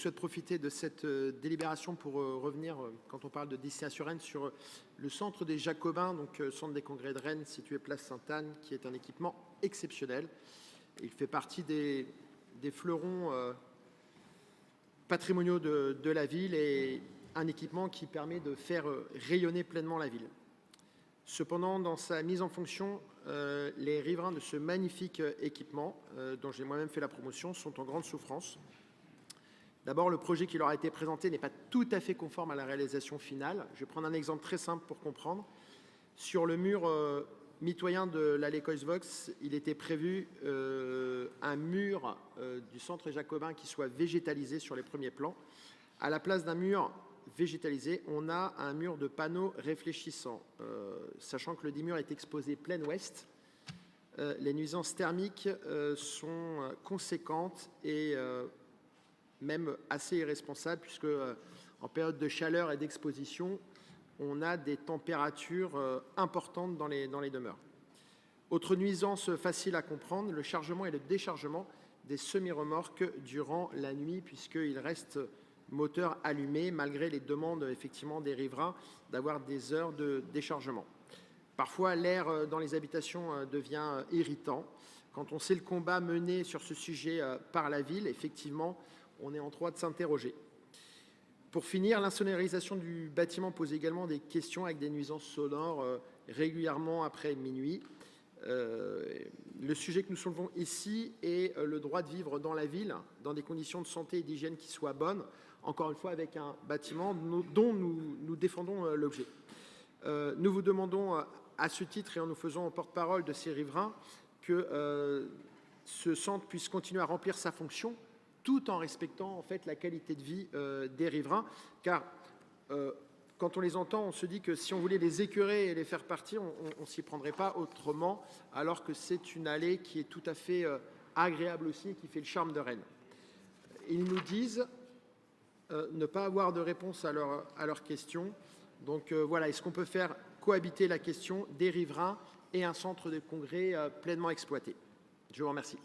souhaite profiter de cette délibération pour revenir, quand on parle de destination-Rennes, sur le centre des Jacobins, donc centre des congrès de Rennes, situé place Sainte-Anne, qui est un équipement exceptionnel. Il fait partie des fleurons patrimoniaux de la ville et un équipement qui permet de faire rayonner pleinement la ville. Cependant, dans sa mise en fonction, les riverains de ce magnifique équipement, dont j'ai moi-même fait la promotion, sont en grande souffrance. D'abord, le projet qui leur a été présenté n'est pas tout à fait conforme à la réalisation finale. Je vais prendre un exemple très simple pour comprendre. Sur le mur mitoyen de l'allée Coysevox, il était prévu un mur du centre jacobin qui soit végétalisé sur les premiers plans. À la place d'un mur végétalisé, on a un mur de panneaux réfléchissants. Sachant que le dit mur est exposé plein ouest, les nuisances thermiques sont conséquentes et même assez irresponsables, puisque en période de chaleur et d'exposition, on a des températures importantes dans les demeures. Autre nuisance facile à comprendre, le chargement et le déchargement des semi-remorques durant la nuit, puisqu'il reste moteur allumé, malgré les demandes effectivement des riverains d'avoir des heures de déchargement. Parfois, l'air dans les habitations devient irritant. Quand on sait le combat mené sur ce sujet par la ville, effectivement, on est en droit de s'interroger. Pour finir, l'insonorisation du bâtiment pose également des questions avec des nuisances sonores régulièrement après minuit. Le sujet que nous soulevons ici est le droit de vivre dans la ville, dans des conditions de santé et d'hygiène qui soient bonnes, encore une fois avec un bâtiment dont nous défendons l'objet. Nous vous demandons à ce titre, et en nous faisant porte-parole de ces riverains, que ce centre puisse continuer à remplir sa fonction, tout en respectant en fait la qualité de vie des riverains, car quand on les entend, on se dit que si on voulait les écœurer et les faire partir, on ne s'y prendrait pas autrement, alors que c'est une allée qui est tout à fait agréable aussi et qui fait le charme de Rennes. Ils nous disent ne pas avoir de réponse à leurs questions. Donc voilà, est-ce qu'on peut faire cohabiter la question des riverains et un centre de congrès pleinement exploité? Je vous remercie.